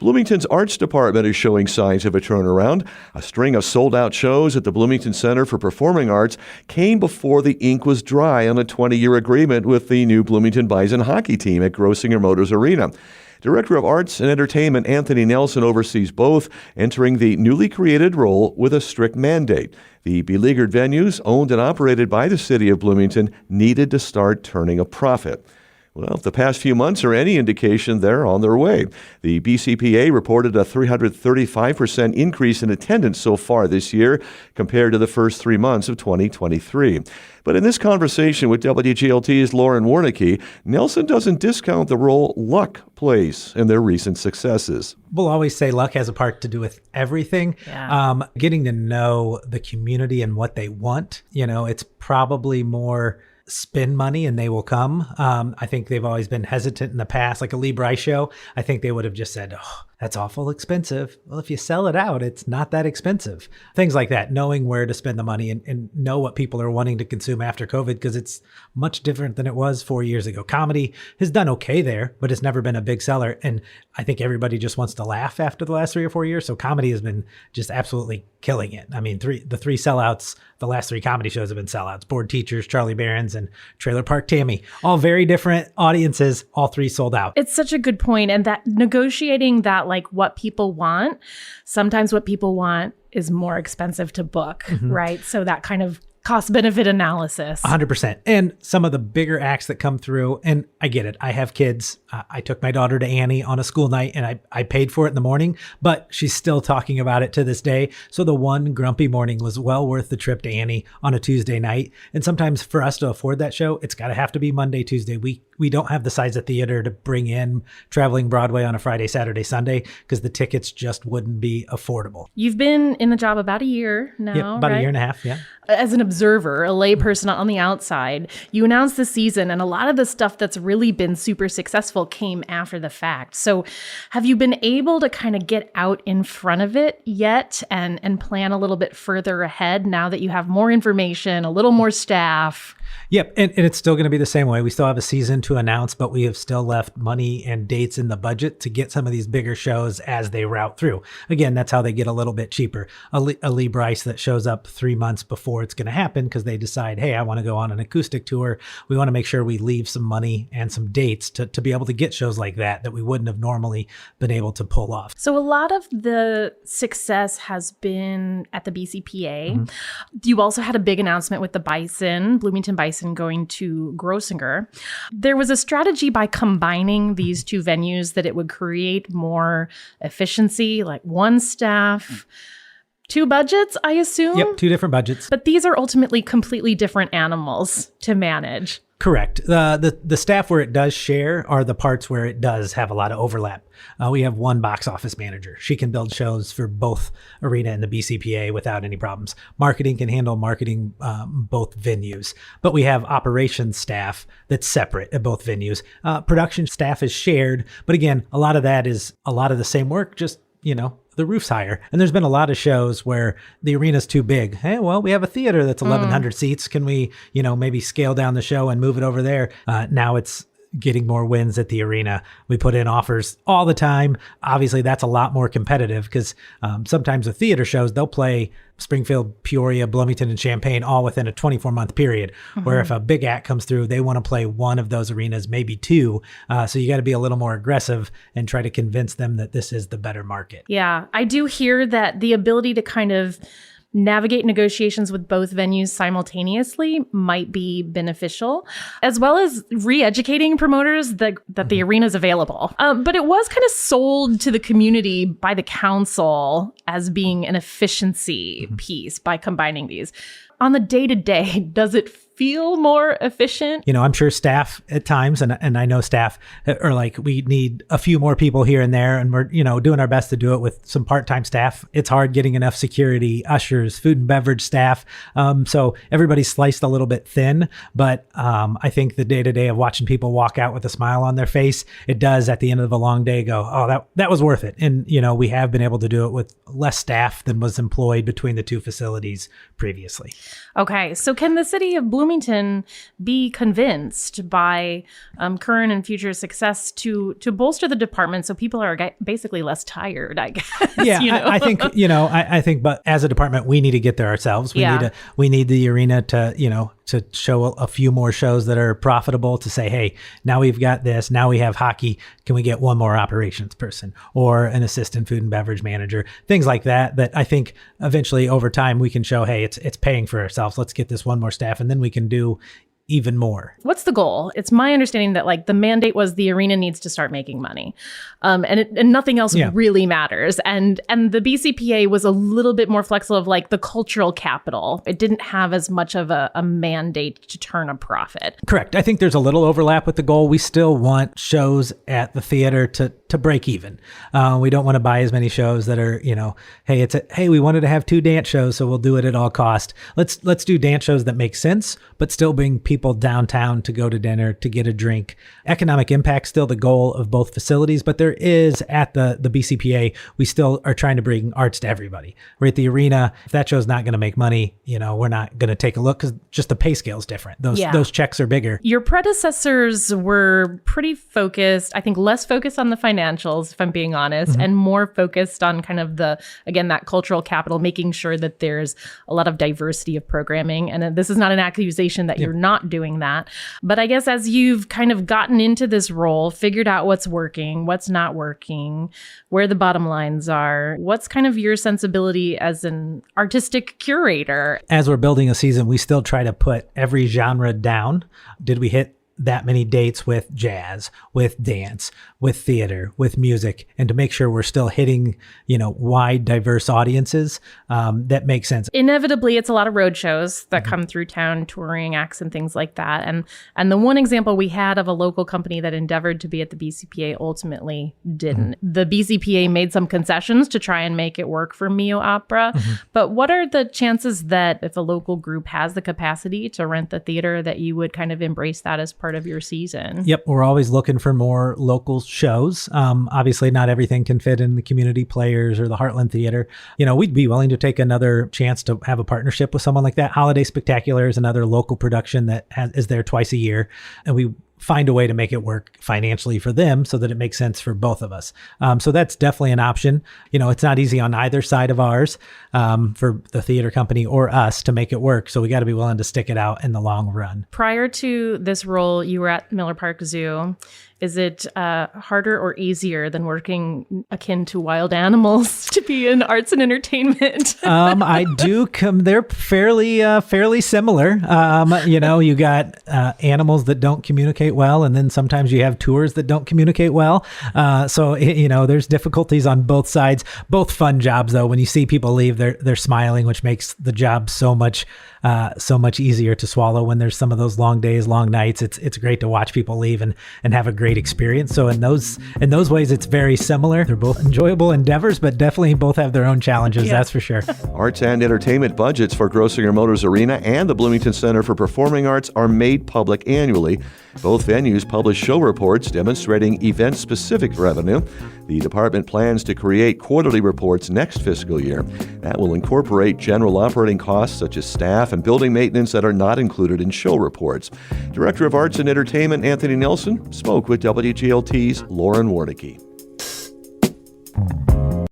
Bloomington's arts department is showing signs of a turnaround. A string of sold-out shows at the Bloomington Center for Performing Arts came before the ink was dry on a 20-year agreement with the new Bloomington Bison hockey team at Grossinger Motors Arena. Director of Arts and Entertainment Anthony Nelson oversees both, entering the newly created role with a strict mandate. The beleaguered venues, owned and operated by the city of Bloomington, needed to start turning a profit. Well, if the past few months are any indication, they're on their way. The BCPA reported a 335% increase in attendance so far this year compared to the first 3 months of 2023. But in this conversation with WGLT's Lauren Warnicki, Nelson doesn't discount the role luck plays in their recent successes. We'll always say luck has a part to do with everything. Yeah. Getting to know the community and what they want, it's probably more spend money and they will come. I think they've always been hesitant in the past, like a Lee Bryce show. I think they would have just said, oh, that's awful expensive. Well, if you sell it out, it's not that expensive. Things like that, knowing where to spend the money and know what people are wanting to consume after COVID, because it's much different than it was 4 years ago. Comedy has done okay there, but it's never been a big seller. And I think everybody just wants to laugh after the last 3 or 4 years. So comedy has been just absolutely killing it. I mean, the three sellouts, the last 3 comedy shows have been sellouts. Bored Teachers, Charlie Barron's, and Trailer Park Tammy. All very different audiences, all 3 sold out. It's such a good point. And that negotiating that, like what people want, sometimes what people want is more expensive to book, right? So that kind of cost-benefit analysis. 100%. And some of the bigger acts that come through, and I get it. I have kids. I took my daughter to Annie on a school night, and I paid for it in the morning, but she's still talking about it to this day. So the one grumpy morning was well worth the trip to Annie on a Tuesday night. And sometimes for us to afford that show, it's got to have to be Monday, Tuesday. We don't have the size of theater to bring in traveling Broadway on a Friday, Saturday, Sunday, because the tickets just wouldn't be affordable. You've been in the job about a year now, yeah, about right? a year and a half, yeah. As an observer, a layperson on the outside, you announced the season, and a lot of the stuff that's really been super successful came after the fact. So have you been able to kind of get out in front of it yet and plan a little bit further ahead now that you have more information, a little more staff? Yep. And it's still going to be the same way. We still have a season to announce, but we have still left money and dates in the budget to get some of these bigger shows as they route through. Again, that's how they get a little bit cheaper. A Lee Bryce that shows up 3 months before it's going to happen because they decide, hey, I want to go on an acoustic tour. We want to make sure we leave some money and some dates to be able to get shows like that we wouldn't have normally been able to pull off. So a lot of the success has been at the BCPA. You also had a big announcement with the Bison, Bloomington Bison, going to Grossinger. There was a strategy by combining these 2 venues that it would create more efficiency, like 1 staff, 2 budgets, I assume? Yep, 2 different budgets. But these are ultimately completely different animals to manage. Correct. The staff where it does share are the parts where it does have a lot of overlap. We have 1 box office manager. She can build shows for both Arena and the BCPA without any problems. Marketing can handle marketing both venues. But we have operations staff that's separate at both venues. Production staff is shared. But again, a lot of that is a lot of the same work, just, the roof's higher. And there's been a lot of shows where the arena's too big. Hey, well, we have a theater that's 1,100 seats. Can we, maybe scale down the show and move it over there? Now it's getting more wins at the arena. We put in offers all the time. Obviously, that's a lot more competitive because sometimes with theater shows, they'll play Springfield, Peoria, Bloomington, and Champaign all within a 24-month period, where if a big act comes through, they want to play one of those arenas, maybe 2. So you got to be a little more aggressive and try to convince them that this is the better market. Yeah, I do hear that the ability to kind of navigate negotiations with both venues simultaneously might be beneficial, as well as re-educating promoters that the arena is available. But it was kind of sold to the community by the council as being an efficiency piece by combining these. On the day-to-day, does it feel more efficient? I'm sure staff at times, and I know staff are like, we need a few more people here and there, and we're, doing our best to do it with some part-time staff. It's hard getting enough security, ushers, food and beverage staff. So everybody's sliced a little bit thin, but I think the day-to-day of watching people walk out with a smile on their face, it does at the end of a long day go, oh, that was worth it. And, we have been able to do it with less staff than was employed between the 2 facilities previously. Okay, so can the city of Bloomington Bloomington be convinced by current and future success to bolster the department so people are basically less tired, I guess. Yeah, I think, I think, but as a department, we need to get there ourselves. We need the arena to, to show a few more shows that are profitable, to say, hey, now we've got this, now we have hockey. Can we get one more operations person or an assistant food and beverage manager? Things like that I think eventually over time we can show, hey, it's paying for ourselves. Let's get this one more staff, and then we can do even more. What's the goal? It's my understanding that the mandate was the arena needs to start making money, and nothing else really matters. And the BCPA was a little bit more flexible of the cultural capital. It didn't have as much of a mandate to turn a profit. Correct. I think there's a little overlap with the goal. We still want shows at the theater to break even. We don't want to buy as many shows that are, hey, we wanted to have 2 dance shows, so we'll do it at all cost. Let's do dance shows that make sense, but still bring people downtown to go to dinner, to get a drink. Economic impact still the goal of both facilities, but there is at the BCPA, we still are trying to bring arts to everybody. We're at the arena. If that show's not going to make money, we're not going to take a look, because just the pay scale is different. Those checks are bigger. Your predecessors were pretty focused, I think less focused on the financials, if I'm being honest, and more focused on kind of that cultural capital, making sure that there's a lot of diversity of programming. And this is not an accusation that you're not doing that. But I guess as you've kind of gotten into this role, figured out what's working, what's not working, where the bottom lines are, what's kind of your sensibility as an artistic curator? As we're building a season, we still try to put every genre down. Did we hit that many dates with jazz, with dance, with theater, with music, and to make sure we're still hitting, wide, diverse audiences that make sense. Inevitably, it's a lot of road shows that come through town, touring acts and things like that. And the one example we had of a local company that endeavored to be at the BCPA ultimately didn't. The BCPA made some concessions to try and make it work for Mio Opera. But what are the chances that if a local group has the capacity to rent the theater, that you would kind of embrace that as part of your season? Yep. We're always looking for more local shows. Obviously, not everything can fit in the community players or the Heartland Theater. We'd be willing to take another chance to have a partnership with someone like that. Holiday Spectacular is another local production that is there twice a year. And we find a way to make it work financially for them so that it makes sense for both of us. So that's definitely an option. It's not easy on either side of ours for the theater company or us to make it work. So we got to be willing to stick it out in the long run. Prior to this role, you were at Miller Park Zoo. Is it harder or easier than working akin to wild animals to be in arts and entertainment? I do they're fairly similar. You got animals that don't communicate well, and then sometimes you have tours that don't communicate well. So there's difficulties on both sides. Both fun jobs, though. When you see people leave, they're smiling, which makes the job so much easier to swallow. When there's some of those long days, long nights, it's great to watch people leave and have a great experience. So in those ways, it's very similar. They're both enjoyable endeavors, but definitely both have their own challenges. That's for sure. Arts and entertainment budgets for Grossinger Motors Arena and the Bloomington Center for Performing Arts are made public annually. Both venues publish show reports demonstrating event-specific revenue. The department plans to create quarterly reports next fiscal year that will incorporate general operating costs such as staff and building maintenance that are not included in show reports. Director of Arts and Entertainment Anthony Nelson spoke with WGLT's Lauren Warnicki.